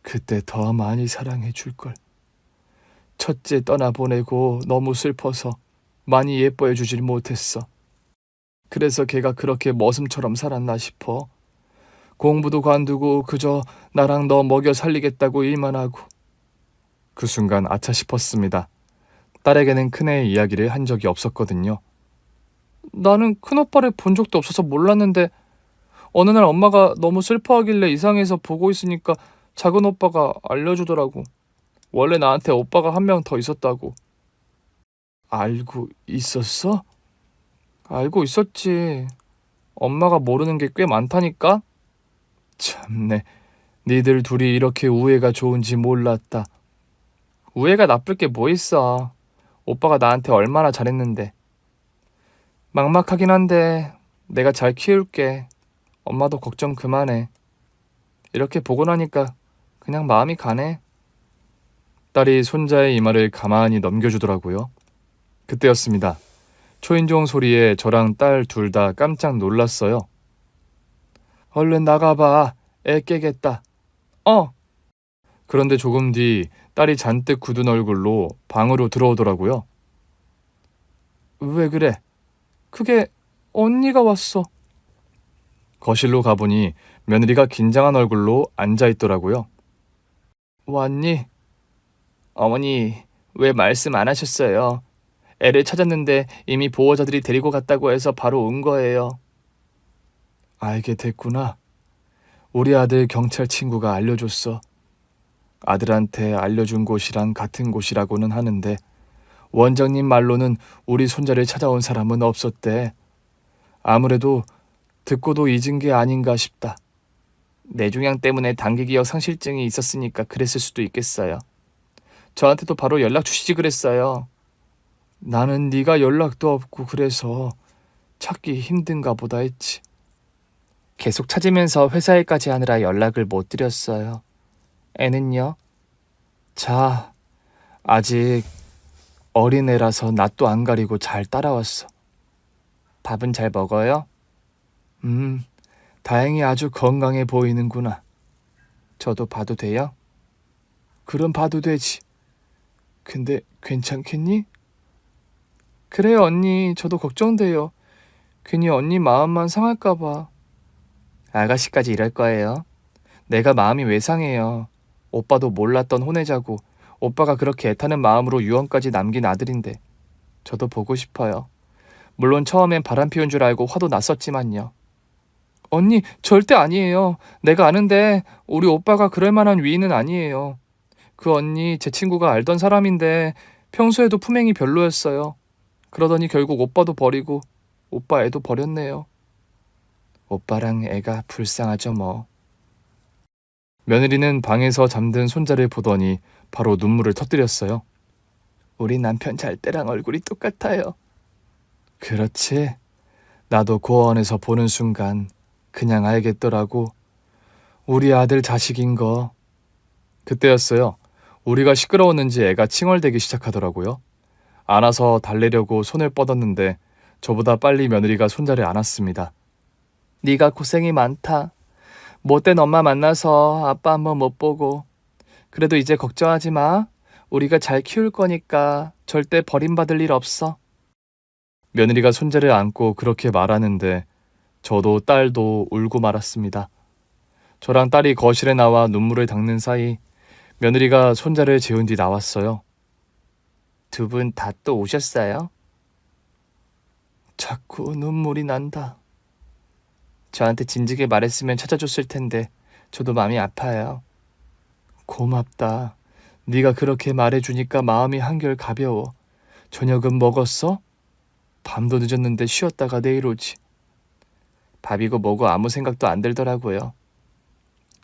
S1: 그때 더 많이 사랑해 줄걸. 첫째 떠나보내고 너무 슬퍼서 많이 예뻐해 주질 못했어. 그래서 걔가 그렇게 머슴처럼 살았나 싶어. 공부도 관두고 그저 나랑 너 먹여 살리겠다고 일만 하고. 그 순간 아차 싶었습니다. 딸에게는 큰애의 이야기를 한 적이 없었거든요. 나는 큰오빠를 본 적도 없어서 몰랐는데 어느 날 엄마가 너무 슬퍼하길래 이상해서 보고 있으니까 작은 오빠가 알려주더라고. 원래 나한테 오빠가 한 명 더 있었다고. 알고 있었어? 알고 있었지. 엄마가 모르는 게 꽤 많다니까? 참내, 니들 둘이 이렇게 우애가 좋은지 몰랐다. 우애가 나쁠 게 뭐 있어. 오빠가 나한테 얼마나 잘했는데. 막막하긴 한데 내가 잘 키울게. 엄마도 걱정 그만해. 이렇게 보고 나니까 그냥 마음이 가네. 딸이 손자의 이마를 가만히 넘겨주더라고요. 그때였습니다. 초인종 소리에 저랑 딸 둘 다 깜짝 놀랐어요. 얼른 나가봐. 애 깨겠다. 그런데 조금 뒤 딸이 잔뜩 굳은 얼굴로 방으로 들어오더라고요. 왜 그래? 그게 언니가 왔어. 거실로 가보니 며느리가 긴장한 얼굴로 앉아있더라고요. 왔니? 어머니, 왜 말씀 안 하셨어요? 애를 찾았는데 이미 보호자들이 데리고 갔다고 해서 바로 온 거예요. 알게 됐구나. 우리 아들 경찰 친구가 알려줬어. 아들한테 알려준 곳이랑 같은 곳이라고는 하는데 원장님 말로는 우리 손자를 찾아온 사람은 없었대. 아무래도 듣고도 잊은 게 아닌가 싶다. 뇌종양 때문에 단기기억 상실증이 있었으니까 그랬을 수도 있겠어요. 저한테도 바로 연락 주시지 그랬어요. 나는 네가 연락도 없고 그래서 찾기 힘든가 보다 했지. 계속 찾으면서 회사 일까지 하느라 연락을 못 드렸어요. 애는요? 자, 아직 어린애라서 낯도 안 가리고 잘 따라왔어. 밥은 잘 먹어요? 다행히 아주 건강해 보이는구나. 저도 봐도 돼요? 그럼 봐도 되지. 근데 괜찮겠니? 그래요, 언니. 저도 걱정돼요. 괜히 언니 마음만 상할까 봐. 아가씨까지 이럴 거예요. 내가 마음이 왜 상해요. 오빠도 몰랐던 혼외자고 오빠가 그렇게 애타는 마음으로 유언까지 남긴 아들인데 저도 보고 싶어요. 물론 처음엔 바람 피운 줄 알고 화도 났었지만요. 언니 절대 아니에요. 내가 아는데 우리 오빠가 그럴 만한 위인은 아니에요. 그 언니 제 친구가 알던 사람인데 평소에도 품행이 별로였어요. 그러더니 결국 오빠도 버리고 오빠 애도 버렸네요. 오빠랑 애가 불쌍하죠 뭐. 며느리는 방에서 잠든 손자를 보더니 바로 눈물을 터뜨렸어요. 우리 남편 잘 때랑 얼굴이 똑같아요. 그렇지. 나도 고아원에서 보는 순간 그냥 알겠더라고. 우리 아들 자식인 거. 그때였어요. 우리가 시끄러웠는지 애가 칭얼대기 시작하더라고요. 안아서 달래려고 손을 뻗었는데 저보다 빨리 며느리가 손자를 안았습니다. 네가 고생이 많다. 못된 엄마 만나서 아빠 한번 못 보고. 그래도 이제 걱정하지 마. 우리가 잘 키울 거니까 절대 버림받을 일 없어. 며느리가 손자를 안고 그렇게 말하는데 저도 딸도 울고 말았습니다. 저랑 딸이 거실에 나와 눈물을 닦는 사이 며느리가 손자를 재운 뒤 나왔어요. 두 분 다 또 오셨어요? 자꾸 눈물이 난다. 저한테 진즉에 말했으면 찾아줬을 텐데 저도 마음이 아파요. 고맙다. 네가 그렇게 말해주니까 마음이 한결 가벼워. 저녁은 먹었어? 밤도 늦었는데 쉬었다가 내일 오지. 밥이고 뭐고 아무 생각도 안 들더라고요.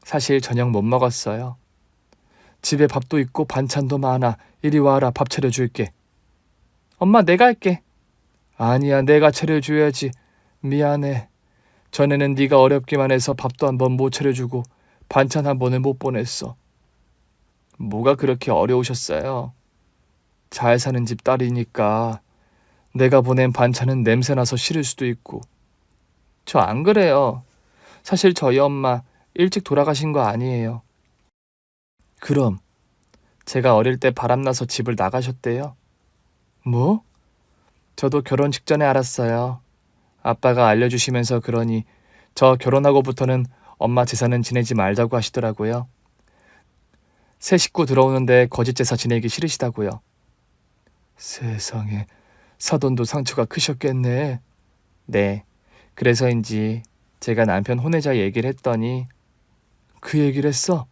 S1: 사실 저녁 못 먹었어요. 집에 밥도 있고 반찬도 많아. 이리 와라, 밥 차려줄게. 엄마 내가 할게. 아니야, 내가 차려줘야지. 미안해. 전에는 네가 어렵기만 해서 밥도 한 번 못 차려주고 반찬 한 번을 못 보냈어. 뭐가 그렇게 어려우셨어요? 잘 사는 집 딸이니까 내가 보낸 반찬은 냄새나서 싫을 수도 있고. 저 안 그래요. 사실 저희 엄마 일찍 돌아가신 거 아니에요. 그럼 제가 어릴 때 바람나서 집을 나가셨대요. 뭐? 저도 결혼 직전에 알았어요. 아빠가 알려주시면서 그러니 저 결혼하고부터는 엄마 제사는 지내지 말자고 하시더라고요. 새 식구 들어오는데 거짓 제사 지내기 싫으시다고요. 세상에, 사돈도 상처가 크셨겠네. 네, 그래서인지 제가 남편 혼외자 얘기를 했더니 그 얘기를 했어?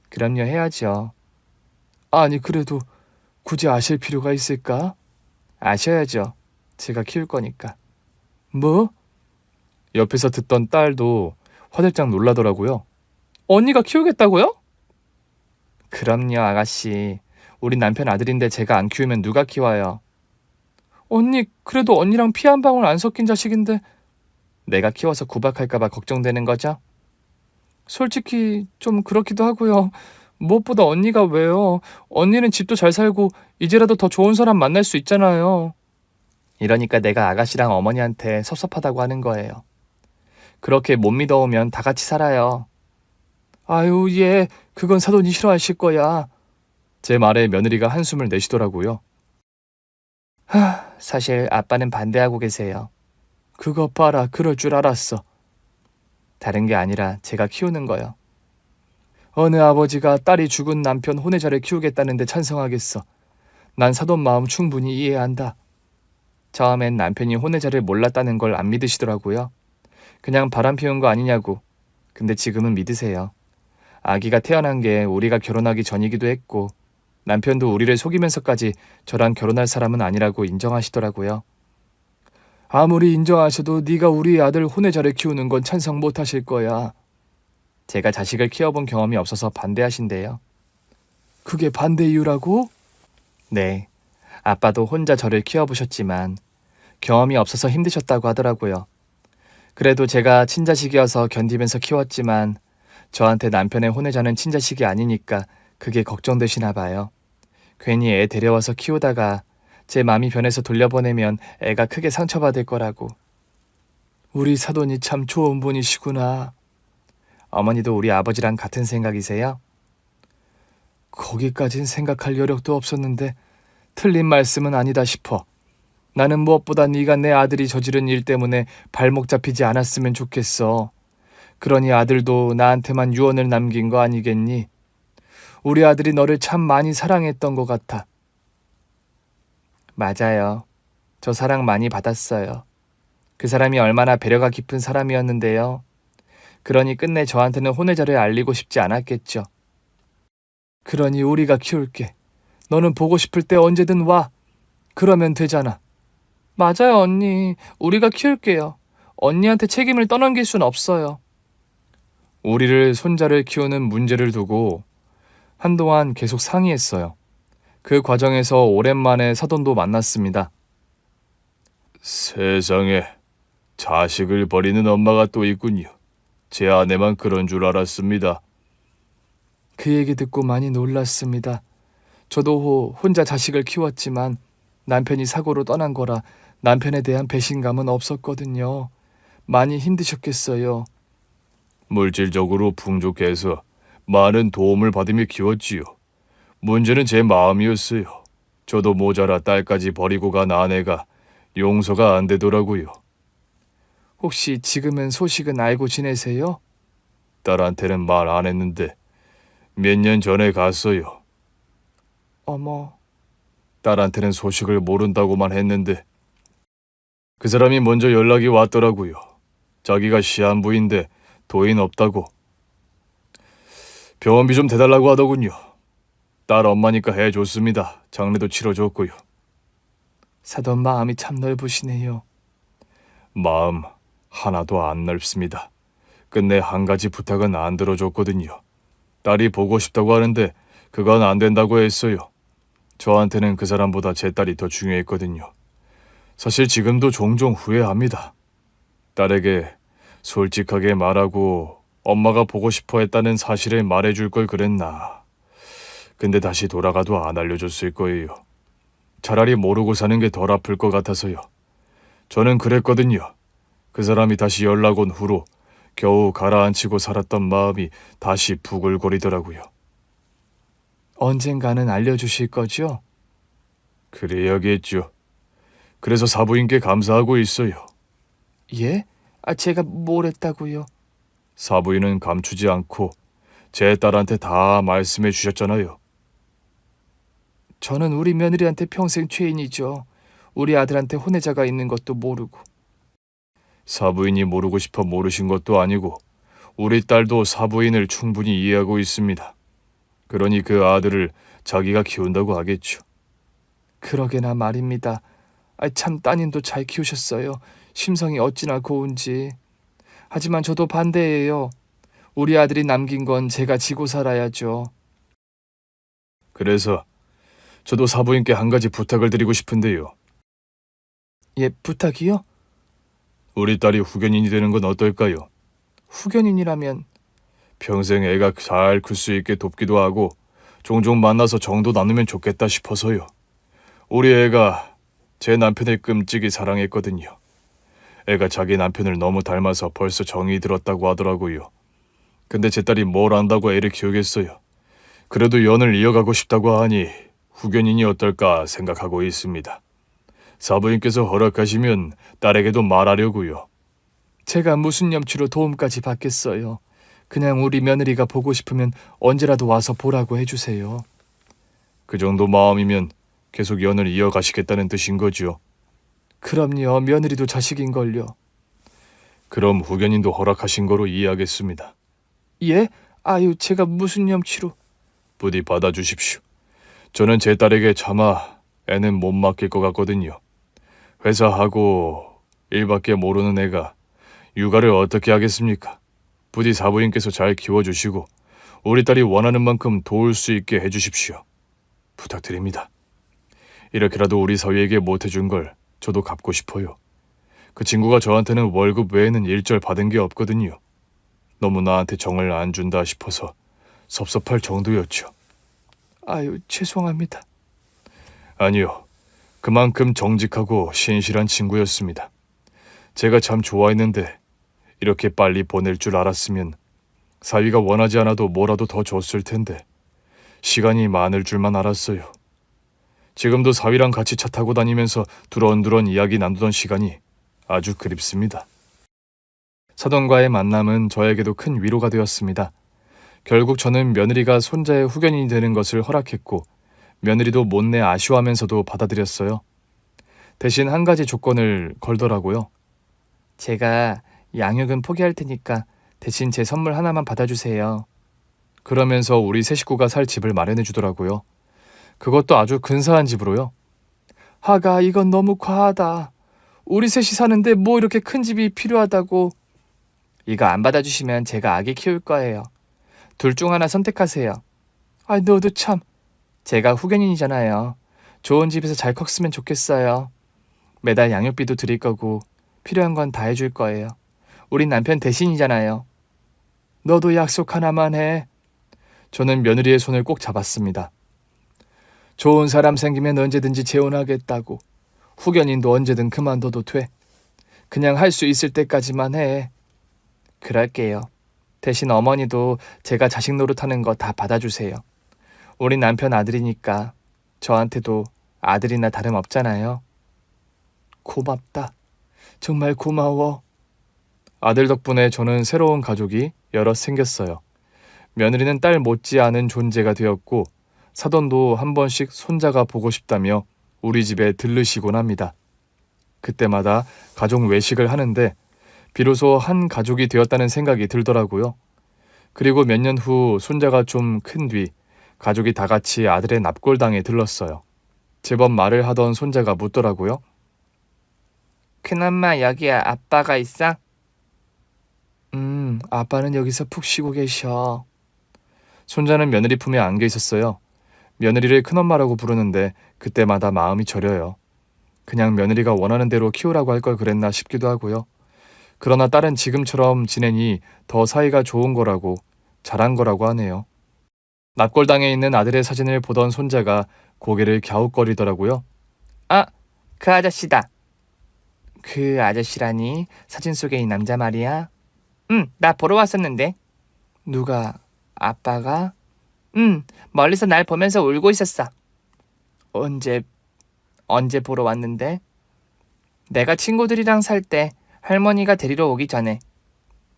S1: 그럼요, 해야죠. 아니 그래도 굳이 아실 필요가 있을까? 아셔야죠. 제가 키울 거니까. 뭐? 옆에서 듣던 딸도 화들짝 놀라더라고요. 언니가 키우겠다고요? 그럼요, 아가씨. 우리 남편 아들인데 제가 안 키우면 누가 키워요? 언니, 그래도 언니랑 피 한 방울 안 섞인 자식인데. 내가 키워서 구박할까 봐 걱정되는 거죠? 솔직히 좀 그렇기도 하고요. 무엇보다 언니가 왜요? 언니는 집도 잘 살고 이제라도 더 좋은 사람 만날 수 있잖아요. 이러니까 내가 아가씨랑 어머니한테 섭섭하다고 하는 거예요. 그렇게 못 믿어오면 다 같이 살아요. 아유, 예, 그건 사돈이 싫어하실 거야. 제 말에 며느리가 한숨을 내쉬더라고요. 사실 아빠는 반대하고 계세요. 그것 봐라, 그럴 줄 알았어. 다른 게 아니라 제가 키우는 거요. 어느 아버지가 딸이 죽은 남편 혼외자를 키우겠다는데 찬성하겠어. 난 사돈 마음 충분히 이해한다. 처음엔 남편이 혼외자를 몰랐다는 걸 안 믿으시더라고요. 그냥 바람 피운 거 아니냐고. 근데 지금은 믿으세요. 아기가 태어난 게 우리가 결혼하기 전이기도 했고 남편도 우리를 속이면서까지 저랑 결혼할 사람은 아니라고 인정하시더라고요. 아무리 인정하셔도 네가 우리 아들 혼외자를 키우는 건 찬성 못 하실 거야. 제가 자식을 키워본 경험이 없어서 반대하신대요. 그게 반대 이유라고? 네. 아빠도 혼자 저를 키워보셨지만 경험이 없어서 힘드셨다고 하더라고요. 그래도 제가 친자식이어서 견디면서 키웠지만 저한테 남편의 혼외자는 친자식이 아니니까 그게 걱정되시나 봐요. 괜히 애 데려와서 키우다가 제 마음이 변해서 돌려보내면 애가 크게 상처받을 거라고. 우리 사돈이 참 좋은 분이시구나. 어머니도 우리 아버지랑 같은 생각이세요? 거기까진 생각할 여력도 없었는데 틀린 말씀은 아니다 싶어. 나는 무엇보다 네가 내 아들이 저지른 일 때문에 발목 잡히지 않았으면 좋겠어. 그러니 아들도 나한테만 유언을 남긴 거 아니겠니? 우리 아들이 너를 참 많이 사랑했던 것 같아. 맞아요. 저 사랑 많이 받았어요. 그 사람이 얼마나 배려가 깊은 사람이었는데요. 그러니 끝내 저한테는 혼외자를 알리고 싶지 않았겠죠. 그러니 우리가 키울게. 너는 보고 싶을 때 언제든 와. 그러면 되잖아. 맞아요, 언니. 우리가 키울게요. 언니한테 책임을 떠넘길 순 없어요. 우리를 손자를 키우는 문제를 두고 한동안 계속 상의했어요. 그 과정에서 오랜만에 사돈도 만났습니다. 세상에, 자식을 버리는 엄마가 또 있군요. 제 아내만 그런 줄 알았습니다. 그 얘기 듣고 많이 놀랐습니다. 저도 혼자 자식을 키웠지만 남편이 사고로 떠난 거라 남편에 대한 배신감은 없었거든요. 많이 힘드셨겠어요. 물질적으로 풍족해서 많은 도움을 받으며 키웠지요. 문제는 제 마음이었어요. 저도 모자라 딸까지 버리고 간 아내가 용서가 안 되더라고요. 혹시 지금은 소식은 알고 지내세요? 딸한테는 말 안 했는데 몇 년 전에 갔어요. 어머. 딸한테는 소식을 모른다고만 했는데 그 사람이 먼저 연락이 왔더라고요. 자기가 시한부인데 도인 없다고. 병원비 좀 대달라고 하더군요. 딸 엄마니까 해줬습니다. 장례도 치러줬고요. 사돈 마음이 참 넓으시네요. 마음 하나도 안 넓습니다. 끝내 한 가지 부탁은 안 들어줬거든요. 딸이 보고 싶다고 하는데 그건 안 된다고 했어요. 저한테는 그 사람보다 제 딸이 더 중요했거든요. 사실 지금도 종종 후회합니다. 딸에게 솔직하게 말하고 엄마가 보고 싶어 했다는 사실을 말해줄 걸 그랬나. 근데 다시 돌아가도 안 알려줬을 거예요. 차라리 모르고 사는 게 덜 아플 것 같아서요. 저는 그랬거든요. 그 사람이 다시 연락 온 후로 겨우 가라앉히고 살았던 마음이 다시 부글거리더라고요. 언젠가는 알려주실 거죠? 그래야겠죠. 그래서 사부인께 감사하고 있어요. 예? 제가 뭘 했다고요? 사부인은 감추지 않고 제 딸한테 다 말씀해 주셨잖아요. 저는 우리 며느리한테 평생 죄인이죠. 우리 아들한테 혼외자가 있는 것도 모르고. 사부인이 모르고 싶어 모르신 것도 아니고 우리 딸도 사부인을 충분히 이해하고 있습니다. 그러니 그 아들을 자기가 키운다고 하겠죠. 그러게나 말입니다. 참 따님도 잘 키우셨어요. 심성이 어찌나 고운지. 하지만 저도 반대예요. 우리 아들이 남긴 건 제가 지고 살아야죠. 그래서 저도 사부인께 한 가지 부탁을 드리고 싶은데요. 예, 부탁이요? 우리 딸이 후견인이 되는 건 어떨까요? 후견인이라면? 평생 애가 잘 클 수 있게 돕기도 하고 종종 만나서 정도 나누면 좋겠다 싶어서요. 우리 애가 제 남편을 끔찍이 사랑했거든요. 애가 자기 남편을 너무 닮아서 벌써 정이 들었다고 하더라고요. 근데 제 딸이 뭘 안다고 애를 키우겠어요. 그래도 연을 이어가고 싶다고 하니 후견인이 어떨까 생각하고 있습니다. 사부인께서 허락하시면 딸에게도 말하려고요. 제가 무슨 염치로 도움까지 받겠어요. 그냥 우리 며느리가 보고 싶으면 언제라도 와서 보라고 해주세요. 그 정도 마음이면 계속 연을 이어가시겠다는 뜻인 거죠. 그럼요. 며느리도 자식인걸요. 그럼 후견인도 허락하신 거로 이해하겠습니다. 예? 아유, 제가 무슨 염치로.
S2: 부디 받아주십시오. 저는 제 딸에게 차마 애는 못 맡길 것 같거든요. 회사하고 일밖에 모르는 애가 육아를 어떻게 하겠습니까? 부디 사부인께서 잘 키워주시고 우리 딸이 원하는 만큼 도울 수 있게 해주십시오. 부탁드립니다. 이렇게라도 우리 서희에게 못해준 걸 저도 갚고 싶어요. 그 친구가 저한테는 월급 외에는 일절 받은 게 없거든요. 너무 나한테 정을 안 준다 싶어서 섭섭할 정도였죠.
S1: 아유, 죄송합니다.
S2: 아니요. 그만큼 정직하고 신실한 친구였습니다. 제가 참 좋아했는데 이렇게 빨리 보낼 줄 알았으면 사위가 원하지 않아도 뭐라도 더 줬을 텐데 시간이 많을 줄만 알았어요. 지금도 사위랑 같이 차 타고 다니면서 두런두런 이야기 나누던 시간이 아주 그립습니다.
S1: 사돈과의 만남은 저에게도 큰 위로가 되었습니다. 결국 저는 며느리가 손자의 후견인이 되는 것을 허락했고 며느리도 못내 아쉬워하면서도 받아들였어요. 대신 한 가지 조건을 걸더라고요. 제가 양육은 포기할 테니까 대신 제 선물 하나만 받아주세요. 그러면서 우리 세 식구가 살 집을 마련해 주더라고요. 그것도 아주 근사한 집으로요. 하가, 이건 너무 과하다. 우리 셋이 사는데 뭐 이렇게 큰 집이 필요하다고. 이거 안 받아주시면 제가 아기 키울 거예요. 둘 중 하나 선택하세요. 아, 너도 참. 제가 후견인이잖아요. 좋은 집에서 잘 컸으면 좋겠어요. 매달 양육비도 드릴 거고 필요한 건 다 해줄 거예요. 우린 남편 대신이잖아요. 너도 약속 하나만 해. 저는 며느리의 손을 꼭 잡았습니다. 좋은 사람 생기면 언제든지 재혼하겠다고. 후견인도 언제든 그만둬도 돼. 그냥 할 수 있을 때까지만 해. 그럴게요. 대신 어머니도 제가 자식 노릇하는 거 다 받아주세요. 우리 남편 아들이니까 저한테도 아들이나 다름없잖아요. 고맙다. 정말 고마워. 아들 덕분에 저는 새로운 가족이 여럿 생겼어요. 며느리는 딸 못지않은 존재가 되었고 사돈도 한 번씩 손자가 보고 싶다며 우리 집에 들르시곤 합니다. 그때마다 가족 외식을 하는데 비로소 한 가족이 되었다는 생각이 들더라고요. 그리고 몇 년 후 손자가 좀 큰 뒤 가족이 다 같이 아들의 납골당에 들렀어요. 제법 말을 하던 손자가 묻더라고요. 큰엄마, 여기 아빠가 있어? 아빠는 여기서 푹 쉬고 계셔. 손자는 며느리 품에 안겨 있었어요. 며느리를 큰엄마라고 부르는데 그때마다 마음이 저려요. 그냥 며느리가 원하는 대로 키우라고 할 걸 그랬나 싶기도 하고요. 그러나 딸은 지금처럼 지내니 더 사이가 좋은 거라고, 잘한 거라고 하네요. 납골당에 있는 아들의 사진을 보던 손자가 고개를 갸웃거리더라고요. 아, 그 아저씨다. 그 아저씨라니? 사진 속에 이 남자 말이야? 응, 나 보러 왔었는데. 누가? 아빠가? 응, 멀리서 날 보면서 울고 있었어. 언제 보러 왔는데? 내가 친구들이랑 살 때 할머니가 데리러 오기 전에.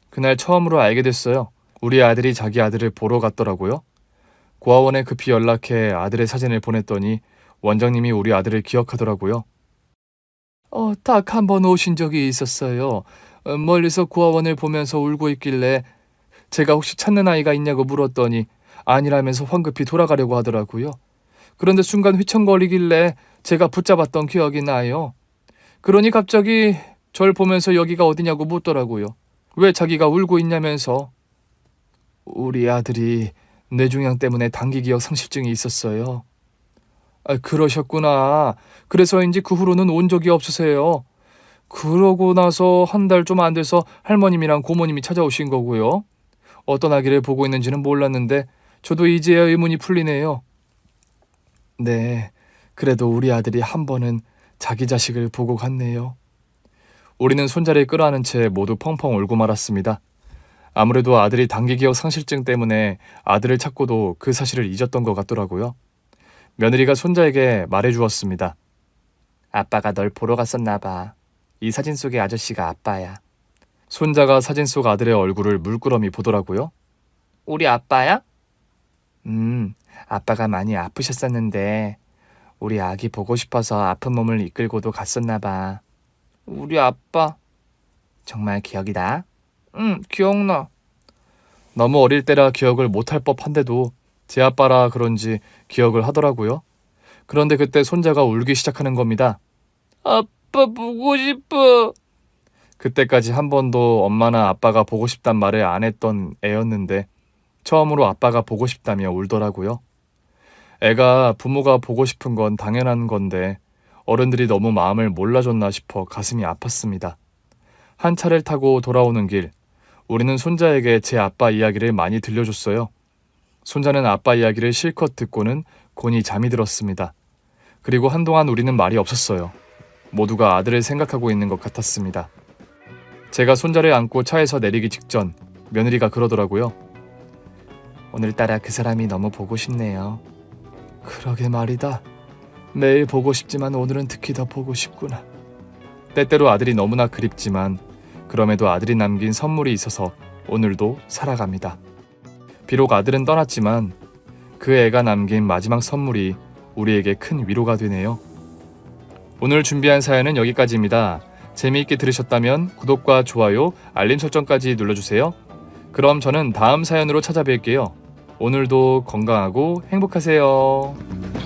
S1: 그날 처음으로 알게 됐어요. 우리 아들이 자기 아들을 보러 갔더라고요. 고아원에 급히 연락해 아들의 사진을 보냈더니 원장님이 우리 아들을 기억하더라고요. 딱 한 번 오신 적이 있었어요. 멀리서 고아원을 보면서 울고 있길래 제가 혹시 찾는 아이가 있냐고 물었더니 아니라면서 황급히 돌아가려고 하더라고요. 그런데 순간 휘청거리길래 제가 붙잡았던 기억이 나요. 그러니 갑자기 절 보면서 여기가 어디냐고 묻더라고요. 왜 자기가 울고 있냐면서. 우리 아들이 뇌종양 때문에 단기 기억 상실증이 있었어요. 그러셨구나. 그래서인지 그 후로는 온 적이 없으세요. 그러고 나서 한 달 좀 안 돼서 할머님이랑 고모님이 찾아오신 거고요. 어떤 아기를 보고 있는지는 몰랐는데 저도 이제야 의문이 풀리네요. 네, 그래도 우리 아들이 한 번은 자기 자식을 보고 갔네요. 우리는 손자를 끌어안은 채 모두 펑펑 울고 말았습니다. 아무래도 아들이 단기 기억 상실증 때문에 아들을 찾고도 그 사실을 잊었던 것 같더라고요. 며느리가 손자에게 말해주었습니다. 아빠가 널 보러 갔었나 봐. 이 사진 속의 아저씨가 아빠야. 손자가 사진 속 아들의 얼굴을 물끄러미 보더라고요. 우리 아빠야? 아빠가 많이 아프셨었는데 우리 아기 보고 싶어서 아픈 몸을 이끌고도 갔었나 봐. 우리 아빠. 정말 기억이 나? 응, 기억나. 너무 어릴 때라 기억을 못할 법한데도 제 아빠라 그런지 기억을 하더라고요. 그런데 그때 손자가 울기 시작하는 겁니다. 아빠 보고 싶어. 그때까지 한 번도 엄마나 아빠가 보고 싶단 말을 안 했던 애였는데 처음으로 아빠가 보고 싶다며 울더라고요. 애가 부모가 보고 싶은 건 당연한 건데 어른들이 너무 마음을 몰라줬나 싶어 가슴이 아팠습니다. 한 차를 타고 돌아오는 길, 우리는 손자에게 제 아빠 이야기를 많이 들려줬어요. 손자는 아빠 이야기를 실컷 듣고는 곤히 잠이 들었습니다. 그리고 한동안 우리는 말이 없었어요. 모두가 아들을 생각하고 있는 것 같았습니다. 제가 손자를 안고 차에서 내리기 직전 며느리가 그러더라고요. 오늘따라 그 사람이 너무 보고 싶네요. 그러게 말이다. 매일 보고 싶지만 오늘은 특히 더 보고 싶구나. 때때로 아들이 너무나 그립지만 그럼에도 아들이 남긴 선물이 있어서 오늘도 살아갑니다. 비록 아들은 떠났지만 그 애가 남긴 마지막 선물이 우리에게 큰 위로가 되네요. 오늘 준비한 사연은 여기까지입니다. 재미있게 들으셨다면 구독과 좋아요, 알림 설정까지 눌러주세요. 그럼 저는 다음 사연으로 찾아뵐게요. 오늘도 건강하고 행복하세요.